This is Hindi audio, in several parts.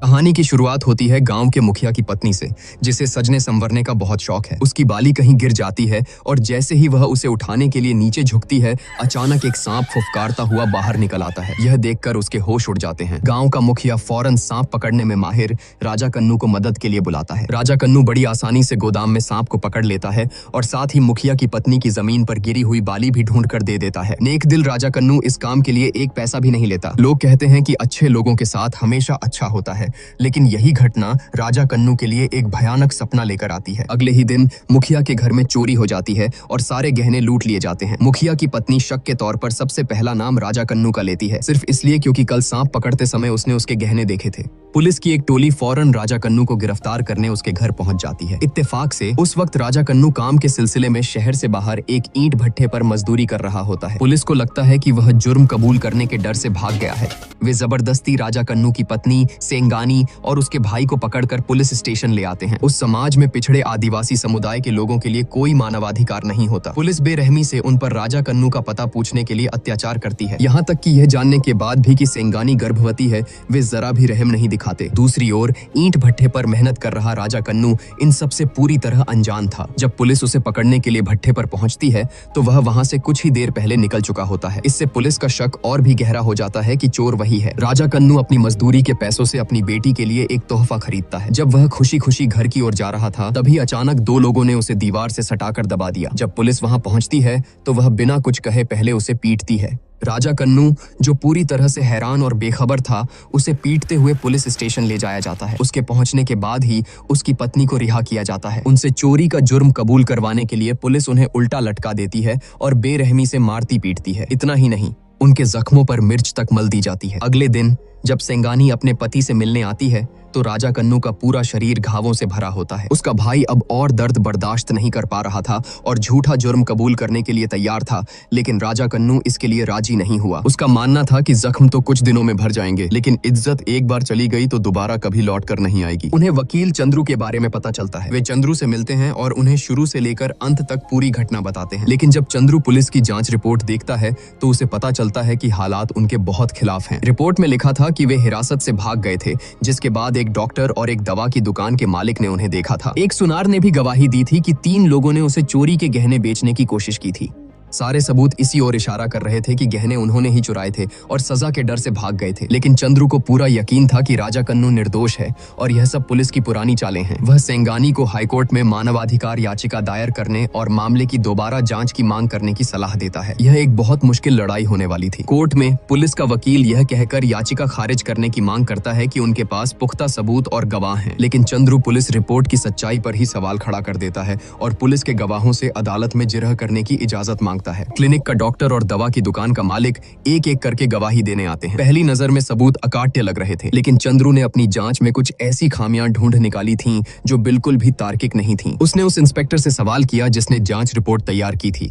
कहानी की शुरुआत होती है गांव के मुखिया की पत्नी से, जिसे सजने संवरने का बहुत शौक है। उसकी बाली कहीं गिर जाती है और जैसे ही वह उसे उठाने के लिए नीचे झुकती है, अचानक एक सांप फुफकारता हुआ बाहर निकल आता है। यह देखकर उसके होश उड़ जाते हैं। गांव का मुखिया फौरन सांप पकड़ने में माहिर राजा कन्नू को मदद के लिए बुलाता है। राजा कन्नू बड़ी आसानी से गोदाम में सांप को पकड़ लेता है और साथ ही मुखिया की पत्नी की जमीन पर गिरी हुई बाली भी ढूंढ कर दे देता है। नेक दिल राजा कन्नू इस काम के लिए एक पैसा भी नहीं लेता। लोग कहते हैं कि अच्छे लोगों के साथ हमेशा अच्छा होता है, लेकिन यही घटना राजा कन्नू के लिए एक भयानक सपना लेकर आती है। अगले ही दिन मुखिया के घर में चोरी हो जाती है और सारे गहने लूट लिए जाते हैं। मुखिया की पत्नी शक के तौर पर सबसे पहला नाम राजा कन्नू का लेती है, सिर्फ इसलिए क्योंकि कल सांप पकड़ते समय उसने उसके गहने देखे थे। पुलिस की एक टोली फौरन राजा कन्नू को गिरफ्तार करने उसके घर पहुंच जाती है। इत्तेफाक से उस वक्त राजा कन्नू काम के सिलसिले में शहर से बाहर एक ईंट भट्ठे पर मजदूरी कर रहा होता है। पुलिस को लगता है कि वह जुर्म कबूल करने के डर से भाग गया है। वे जबरदस्ती राजा कन्नू की पत्नी सेंगानी और उसके भाई को पकड़कर पुलिस स्टेशन ले आते हैं। उस समाज में पिछड़े आदिवासी समुदाय के लोगों के लिए कोई मानवाधिकार नहीं होता। पुलिस बेरहमी से उन पर राजा कन्नू का पता पूछने के लिए अत्याचार करती है। यहाँ तक कि यह जानने के बाद भी कि सेंगानी गर्भवती है, वे जरा भी रहम नहीं दिखाते। दूसरी ओर ईंट भट्ठे पर मेहनत कर रहा राजा कन्नू इन सब से पूरी तरह अनजान था। जब पुलिस उसे पकड़ने के लिए भट्ठे पर पहुंचती है तो वह वहां से कुछ ही देर पहले निकल चुका होता है। इससे पुलिस का शक और भी गहरा हो जाता है कि चोर वही है। राजा कन्नू अपनी मजदूरी के पैसों से अपनी बेटी के लिए एक तोहफा खरीदता है। जब वह खुशी खुशी घर की ओर जा रहा था, तभी अचानक दो लोगों ने उसे दीवार से सटाकर दबा दिया। जब पुलिस वहां पहुंचती है तो वह बिना कुछ कहे पहले उसे पीटती है। राजा कन्नू, जो पूरी तरह से हैरान और बेखबर था, उसे पीटते हुए पुलिस स्टेशन ले जाया जाता है। उसके पहुंचने के बाद ही उसकी पत्नी को रिहा किया जाता है। उनसे चोरी का जुर्म कबूल करवाने के लिए पुलिस उन्हें उल्टा लटका देती है और बेरहमी से मारती पीटती है। इतना ही नहीं, उनके जख्मों पर मिर्च तक मल दी जाती है। अगले दिन जब सेंगानी अपने पति से मिलने आती है तो राजा कन्नू का पूरा शरीर घावों से भरा होता है। उसका भाई अब और दर्द बर्दाश्त नहीं कर पा रहा था और झूठा जुर्म कबूल करने के लिए तैयार था, लेकिन राजा कन्नू इसके लिए राजी नहीं हुआ। उसका मानना था कि जख्म तो कुछ दिनों में भर जाएंगे, लेकिन इज्जत एक बार चली गई तो दोबारा कभी लौट कर नहीं आएगी। उन्हें वकील चंद्रू के बारे में पता चलता है। वे चंद्रू से मिलते हैं और उन्हें शुरू से लेकर अंत तक पूरी घटना बताते हैं। लेकिन जब चंद्रू पुलिस की जांच रिपोर्ट देखता है तो उसे पता चलता है कि हालात उनके बहुत खिलाफ हैं। रिपोर्ट में लिखा था कि वे हिरासत से भाग गए थे, जिसके बाद एक डॉक्टर और एक दवा की दुकान के मालिक ने उन्हें देखा था। एक सुनार ने भी गवाही दी थी कि 3 लोगों ने उसे चोरी के गहने बेचने की कोशिश की थी। सारे सबूत इसी ओर इशारा कर रहे थे कि गहने उन्होंने ही चुराए थे और सजा के डर से भाग गए थे। लेकिन चंद्रू को पूरा यकीन था कि राजा कन्नू निर्दोष है और यह सब पुलिस की पुरानी चालें हैं। वह सेंगानी को हाईकोर्ट में मानवाधिकार याचिका दायर करने और मामले की दोबारा जांच की मांग करने की सलाह देता है। यह एक बहुत मुश्किल लड़ाई होने वाली थी। कोर्ट में पुलिस का वकील यह कहकर याचिका खारिज करने की मांग करता है कि उनके पास पुख्ता सबूत और गवाह हैं, लेकिन चंद्रू पुलिस रिपोर्ट की सच्चाई पर ही सवाल खड़ा कर देता है और पुलिस के गवाहों से अदालत में जिरह करने की इजाजत मांगता है। क्लिनिक का डॉक्टर और दवा की दुकान का मालिक एक एक करके गवाही देने आते हैं। पहली नजर में सबूत अकाट्य लग रहे थे, लेकिन चंद्रू ने अपनी जांच में कुछ ऐसी खामियां ढूंढ निकाली थीं जो बिल्कुल भी तार्किक नहीं थीं। उसने उस इंस्पेक्टर से सवाल किया जिसने जांच रिपोर्ट तैयार की थी।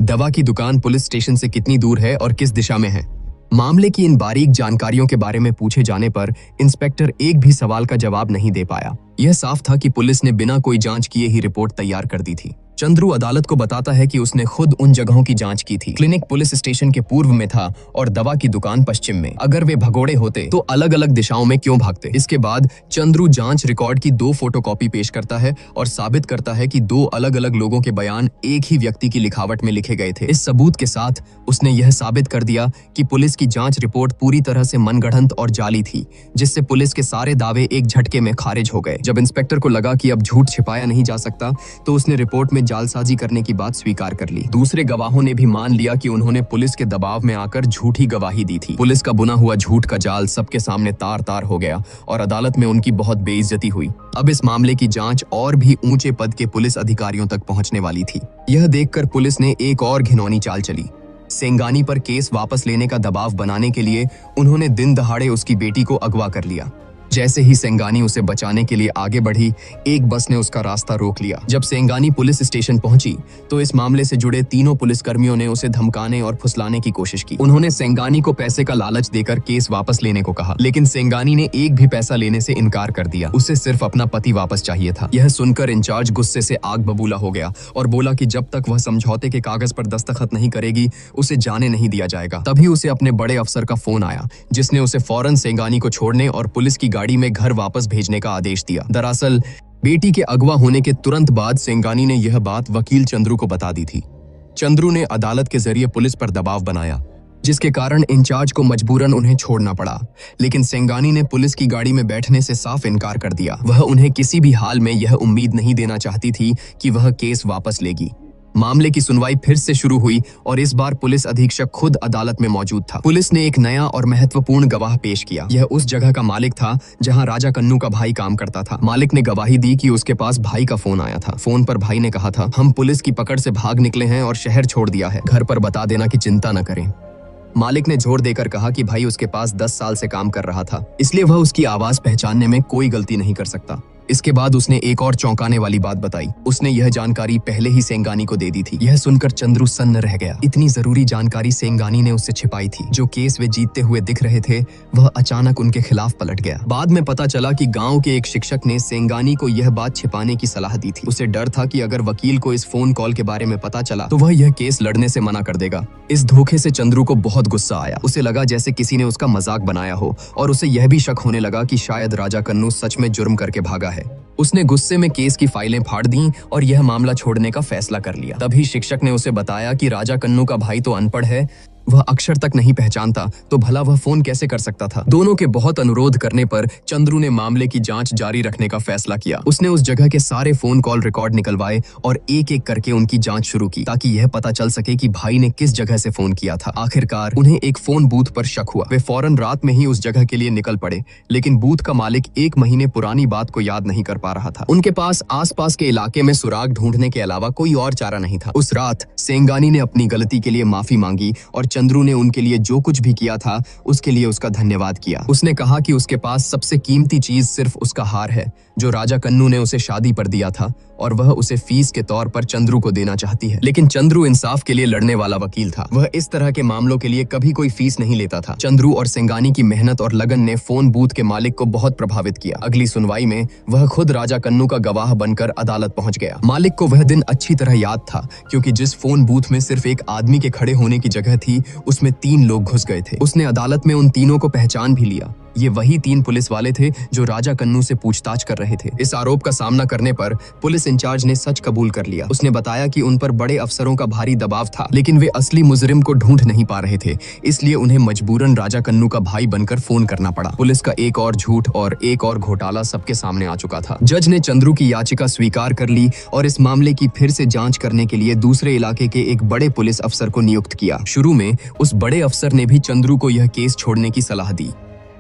दवा की दुकान पुलिस स्टेशन से कितनी दूर है और किस दिशा में है? मामले की इन बारीक जानकारियों के बारे में पूछे जाने पर इंस्पेक्टर एक भी सवाल का जवाब नहीं दे पाया। यह साफ था कि पुलिस ने बिना कोई जांच किए ही रिपोर्ट तैयार कर दी थी। चंद्रू अदालत को बताता है कि उसने खुद उन जगहों की जांच की थी। क्लिनिक पुलिस स्टेशन के पूर्व में था और दवा की दुकान पश्चिम में। अगर वे भगोड़े होते तो अलग अलग दिशाओं में क्यों भागते? इसके बाद चंद्रू जांच रिकॉर्ड की 2 फोटोकॉपी पेश करता है और साबित करता है कि 2 अलग अलग लोगों के बयान एक ही व्यक्ति की लिखावट में लिखे गए थे। इस सबूत के साथ उसने यह साबित कर दिया कि पुलिस की जांच रिपोर्ट पूरी तरह से मनगढ़ंत और जाली थी, जिससे पुलिस के सारे दावे एक झटके में खारिज हो गए। जब इंस्पेक्टर को लगा कि अब झूठ छिपाया नहीं जा सकता तो उसने रिपोर्ट में जालसाजी करने की बात स्वीकार कर ली। दूसरे गवाहों ने भी मान लिया कि उन्होंने पुलिस के दबाव में आकर झूठी गवाही दी थी। पुलिस का बुना हुआ झूठ का जाल सबके सामने तार तार हो गया और अदालत में उनकी बहुत बेइज्जती हुई। अब इस मामले की जांच और भी ऊंचे पद के पुलिस अधिकारियों तक पहुंचने वाली थी। यह देखकर पुलिस ने एक और घिनौनी चाल चली। सेंगानी पर केस वापस लेने का दबाव बनाने के लिए उन्होंने दिन दहाड़े उसकी बेटी को अगवा कर लिया। जैसे ही सेंगानी उसे बचाने के लिए आगे बढ़ी, एक बस ने उसका रास्ता रोक लिया। जब सेंगानी पुलिस स्टेशन पहुंची तो इस मामले से जुड़े 3 पुलिसकर्मियों ने उसे धमकाने और फुसलाने की कोशिश की। उन्होंने सेंगानी को पैसे का लालच देकर केस वापस लेने को कहा, लेकिन सेंगानी ने एक भी पैसा लेने से इनकार कर दिया। उसे सिर्फ अपना पति वापस चाहिए था। यह सुनकर इंचार्ज गुस्से से आग बबूला हो गया और बोला कि जब तक वह समझौते के कागज पर दस्तखत नहीं करेगी उसे जाने नहीं दिया जाएगा। तभी उसे अपने बड़े अफसर का फोन आया, जिसने उसे फौरन सेंगानी को छोड़ने और पुलिस की गाड़ी में घर वापस भेजने का आदेश दिया। दरअसल बेटी के अगवा होने के तुरंत बाद सेंगानी ने यह बात वकील चंद्रू को बता दी थी। चंद्रू ने अदालत के जरिए पुलिस पर दबाव बनाया, जिसके कारण इंचार्ज को मजबूरन उन्हें छोड़ना पड़ा। लेकिन सेंगानी ने पुलिस की गाड़ी में बैठने से साफ इनकार कर दिया। वह उन्हें किसी भी हाल में यह उम्मीद नहीं देना चाहती थी कि वह केस वापस लेगी। मामले की सुनवाई फिर से शुरू हुई और इस बार पुलिस अधीक्षक खुद अदालत में मौजूद था। पुलिस ने एक नया और महत्वपूर्ण गवाह पेश किया। यह उस जगह का मालिक था जहां राजा कन्नू का भाई काम करता था। मालिक ने गवाही दी कि उसके पास भाई का फोन आया था। फोन पर भाई ने कहा था, हम पुलिस की पकड़ से भाग निकले हैं और शहर छोड़ दिया है। घर पर बता देना कि चिंता न करें। मालिक ने जोर देकर कहा कि भाई उसके पास 10 साल से काम कर रहा था, इसलिए वह उसकी आवाज पहचानने में कोई गलती नहीं कर सकता। इसके बाद उसने एक और चौंकाने वाली बात बताई। उसने यह जानकारी पहले ही सेंगानी को दे दी थी। यह सुनकर चंद्रू सन्न रह गया। इतनी जरूरी जानकारी सेंगानी ने उससे छिपाई थी। जो केस वे जीतते हुए दिख रहे थे वह अचानक उनके खिलाफ पलट गया। बाद में पता चला कि गांव के एक शिक्षक ने सेंगानी को यह बात छिपाने की सलाह दी थी। उसे डर था कि अगर वकील को इस फोन कॉल के बारे में पता चला तो वह यह केस लड़ने से मना कर देगा। इस धोखे से चंद्रू को बहुत गुस्सा आया। उसे लगा जैसे किसी ने उसका मजाक बनाया हो और उसे यह भी शक होने लगा कि शायद राजा कन्नू सच में जुर्म करके भागा है। उसने गुस्से में केस की फाइलें फाड़ दी और यह मामला छोड़ने का फैसला कर लिया। तभी शिक्षक ने उसे बताया कि राजा कन्नू का भाई तो अनपढ़ है, वह अक्षर तक नहीं पहचानता, तो भला वह फोन कैसे कर सकता था। दोनों के बहुत अनुरोध करने पर चंद्रू ने मामले की जांच जारी रखने का फैसला किया। उसने उस जगह के सारे फोन कॉल रिकॉर्ड निकलवाए और एक एक करके उनकी जांच शुरू की, ताकि यह पता चल सके कि भाई ने किस जगह से फोन किया था। आखिरकार उन्हें एक फोन बूथ पर शक हुआ। वे फौरन रात में ही उस जगह के लिए निकल पड़े, लेकिन बूथ का मालिक 1 महीने पुरानी बात को याद नहीं कर पा रहा था। उनके पास आसपास के इलाके में सुराग ढूंढने के अलावा कोई और चारा नहीं था। उस रात सेंगानी ने अपनी गलती के लिए माफी मांगी और चंद्रू ने उनके लिए जो कुछ भी किया था उसके लिए उसका धन्यवाद किया। उसने कहा कि उसके पास सबसे कीमती चीज सिर्फ उसका हार है जो राजा कन्नू ने उसे शादी पर दिया था और वह उसे फीस के तौर पर चंद्रू को देना चाहती है। लेकिन चंद्रू इंसाफ के लिए लड़ने वाला वकील था। वह इस तरह के मामलों के लिए कभी कोई फीस नहीं लेता था। चंद्रू और सेंगानी की मेहनत और लगन ने फोन बूथ के मालिक को बहुत प्रभावित किया। अगली सुनवाई में वह खुद राजा कन्नू का गवाह बनकर अदालत पहुंच गया। मालिक को वह दिन अच्छी तरह याद था, क्योंकि जिस फोन बूथ में सिर्फ एक आदमी के खड़े होने की जगह थी उसमें 3 लोग घुस गए थे। उसने अदालत में उन तीनों को पहचान भी लिया। ये वही 3 पुलिस वाले थे जो राजा कन्नू से पूछताछ कर रहे थे। इस आरोप का सामना करने पर पुलिस इंचार्ज ने सच कबूल कर लिया। उसने बताया कि उन पर बड़े अफसरों का भारी दबाव था, लेकिन वे असली मुजरिम को ढूंढ नहीं पा रहे थे, इसलिए उन्हें मजबूरन राजा कन्नू का भाई बनकर फोन करना पड़ा। पुलिस का एक और झूठ और एक और घोटाला सबके सामने आ चुका था। जज ने चंद्रू की याचिका स्वीकार कर ली और इस मामले की फिर से जांच करने के लिए दूसरे इलाके के एक बड़े पुलिस अफसर को नियुक्त किया। शुरू में उस बड़े अफसर ने भी चंद्रू को यह केस छोड़ने की सलाह दी,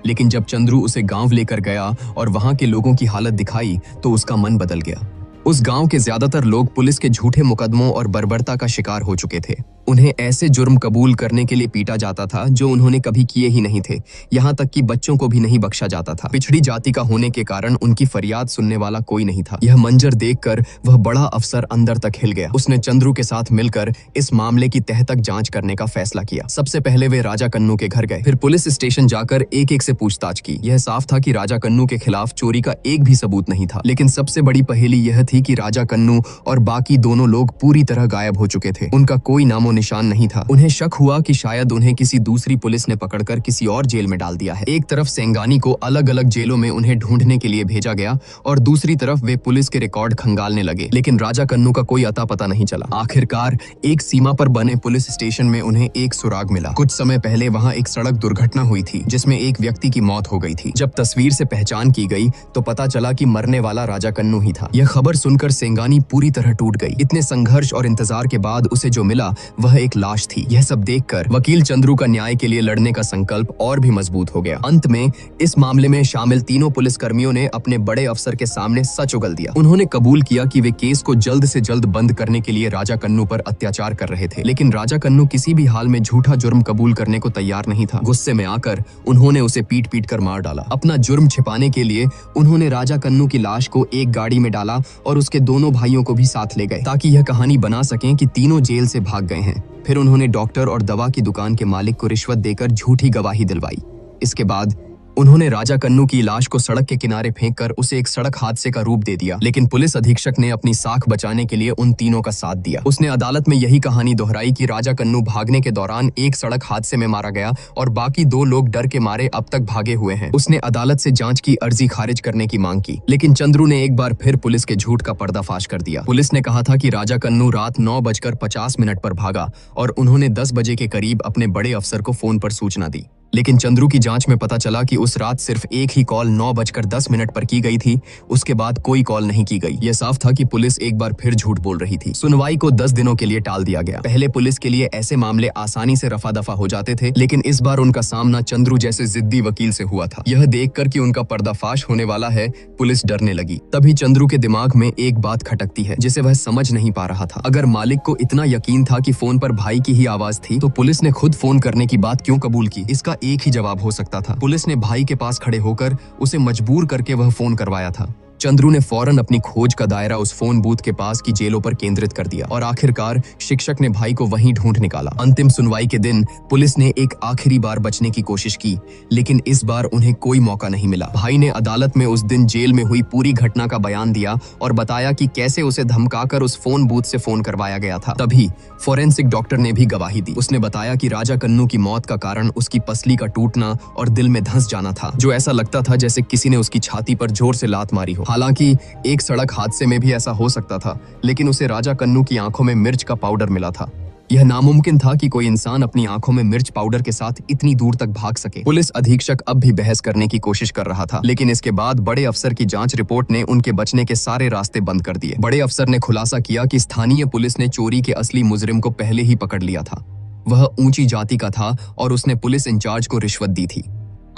लेकिन जब चंद्रू उसे गांव लेकर गया और वहां के लोगों की हालत दिखाई तो उसका मन बदल गया। उस गांव के ज्यादातर लोग पुलिस के झूठे मुकदमों और बर्बरता का शिकार हो चुके थे। उन्हें ऐसे जुर्म कबूल करने के लिए पीटा जाता था जो उन्होंने कभी किए ही नहीं थे। यहाँ तक कि बच्चों को भी नहीं बख्शा जाता था। पिछड़ी जाति का होने के कारण उनकी फरियाद सुनने वाला कोई नहीं था। यह मंजर देखकर वह बड़ा अफसर अंदर तक हिल गया। उसने चंद्रू के साथ मिलकर इस मामले की तह तक जांच करने का फैसला किया। सबसे पहले वे राजा कन्नू के घर गए, फिर पुलिस स्टेशन जाकर एक एक से पूछताछ की। यह साफ था कि राजा कन्नू के खिलाफ चोरी का एक भी सबूत नहीं था, लेकिन सबसे बड़ी पहेली यह थी कि राजा कन्नू और बाकी दोनों लोग पूरी तरह गायब हो चुके थे। उनका कोई नामो निशान नहीं था। उन्हें शक हुआ कि शायद उन्हें किसी दूसरी पुलिस ने पकड़कर किसी और जेल में डाल दिया है। एक तरफ सेंगानी को अलग अलग जेलों में उन्हें ढूंढने के लिए भेजा गया और दूसरी तरफ वे पुलिस के रिकॉर्ड खंगालने लगे, लेकिन राजा कन्नू का कोई अता पता नहीं चला। आखिरकार एक सीमा पर बने पुलिस स्टेशन में उन्हें एक सुराग मिला। कुछ समय पहले वहां एक सड़क दुर्घटना हुई थी जिसमें एक व्यक्ति की मौत हो गई थी। जब तस्वीर से पहचान की गई तो पता चला कि मरने वाला राजा कन्नू ही था। यह खबर सुनकर सेंगानी पूरी तरह टूट गई। इतने संघर्ष और इंतजार के बाद उसे जो मिला वह एक लाश थी। यह सब देखकर वकील चंद्रू का न्याय के लिए लड़ने का संकल्प और भी मजबूत हो गया। अंत में इस मामले में शामिल तीनों पुलिसकर्मियों ने अपने बड़े अफसर के सामने सच उगल दिया। उन्होंने कबूल किया कि वे केस को जल्द से जल्द बंद करने के लिए राजा कन्नू पर अत्याचार कर रहे थे, लेकिन राजा कन्नू किसी भी हाल में झूठा जुर्म कबूल करने को तैयार नहीं था। गुस्से में आकर उन्होंने उसे पीट पीट कर मार डाला। अपना जुर्म छिपाने के लिए उन्होंने राजा कन्नू की लाश को एक गाड़ी में डाला और उसके दोनों भाइयों को भी साथ ले गए, ताकि यह कहानी बना सकें कि तीनों जेल से भाग गए हैं। फिर उन्होंने डॉक्टर और दवा की दुकान के मालिक को रिश्वत देकर झूठी गवाही दिलवाई। इसके बाद उन्होंने राजा कन्नू की लाश को सड़क के किनारे फेंककर उसे एक सड़क हादसे का रूप दे दिया, लेकिन पुलिस अधीक्षक ने अपनी साख बचाने के लिए उन तीनों का साथ दिया। उसने अदालत में यही कहानी दोहराई कि राजा कन्नू भागने के दौरान एक सड़क हादसे में मारा गया और बाकी 2 लोग डर के मारे अब तक भागे हुए हैं। उसने अदालत से जांच की अर्जी खारिज करने की मांग की, लेकिन चंद्रू ने एक बार फिर पुलिस के झूठ का पर्दाफाश कर दिया। पुलिस ने कहा था कि राजा कन्नू रात 9:50 पर भागा और उन्होंने 10 बजे के करीब अपने बड़े अफसर को फोन पर सूचना दी, लेकिन चंद्रू की जांच में पता चला कि उस रात सिर्फ एक ही कॉल 9:10 पर की गई थी। उसके बाद कोई कॉल नहीं की गई। यह साफ था कि पुलिस एक बार फिर झूठ बोल रही थी। सुनवाई को 10 दिनों के लिए टाल दिया गया। पहले पुलिस के लिए ऐसे मामले आसानी से रफा दफा हो जाते थे, लेकिन इस बार उनका सामना चंद्रू जैसे जिद्दी वकील से हुआ था। यह देखकर कि उनका पर्दाफाश होने वाला है, पुलिस डरने लगी। तभी चंद्रू के दिमाग में एक बात खटकती है जिसे वह समझ नहीं पा रहा था। अगर मालिक को इतना यकीन था कि फोन पर भाई की ही आवाज थी, तो पुलिस ने खुद फोन करने की बात क्यों कबूल की? इसका एक ही जवाब हो सकता था, पुलिस ने भाई के पास खड़े होकर उसे मजबूर करके वह फोन करवाया था। चंद्रू ने फौरन अपनी खोज का दायरा उस फोन बूथ के पास की जेलों पर केंद्रित कर दिया और आखिरकार शिक्षक ने भाई को वहीं ढूंढ निकाला। अंतिम सुनवाई के दिन पुलिस ने एक आखिरी बार बचने की कोशिश की, लेकिन इस बार उन्हें कोई मौका नहीं मिला। भाई ने अदालत में उस दिन जेल में हुई पूरी घटना का बयान दिया और बताया कि कैसे उसे धमकाकर उस फोन बूथ से फोन करवाया गया था। तभी फोरेंसिक डॉक्टर ने भी गवाही दी। उसने बताया कि राजा कन्नू की मौत का कारण उसकी पसली का टूटना और दिल में धंस जाना था, जो ऐसा लगता था जैसे किसी ने उसकी छाती पर जोर से लात मारी हो। हालांकि एक सड़क हादसे में भी ऐसा हो सकता था, लेकिन उसे राजा कन्नू की आंखों में मिर्च का पाउडर मिला था। यह नामुमकिन था कि कोई इंसान अपनी आंखों में मिर्च पाउडर के साथ इतनी दूर तक भाग सके। पुलिस अधीक्षक अब भी बहस करने की कोशिश कर रहा था, लेकिन इसके बाद बड़े अफसर की जांच रिपोर्ट ने उनके बचने के सारे रास्ते बंद कर दिए। बड़े अफसर ने खुलासा किया कि स्थानीय पुलिस ने चोरी के असली मुजरिम को पहले ही पकड़ लिया था। वह ऊंची जाति का था और उसने पुलिस इंचार्ज को रिश्वत दी थी।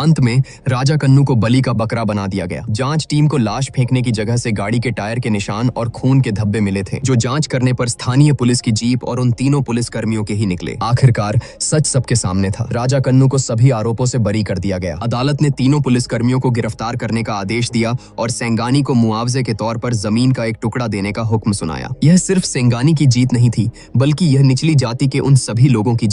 अंत में राजा कन्नू को बलि का बकरा बना दिया गया। जांच टीम को लाश फेंकने की जगह से गाड़ी के टायर के निशान और खून के धब्बे मिले थे, जो जांच करने पर स्थानीय पुलिस की जीप और उन तीनों पुलिस कर्मियों के ही निकले। आखिरकार सच सबके सामने था। राजा कन्नू को सभी आरोपों से बरी कर दिया गया। अदालत ने तीनों पुलिस कर्मियों को गिरफ्तार करने का आदेश दिया और सेंगानी को मुआवजे के तौर पर जमीन का एक टुकड़ा देने का हुक्म सुनाया। यह सिर्फ सेंगानी की जीत नहीं थी, बल्कि यह निचली जाति के उन सभी लोगों की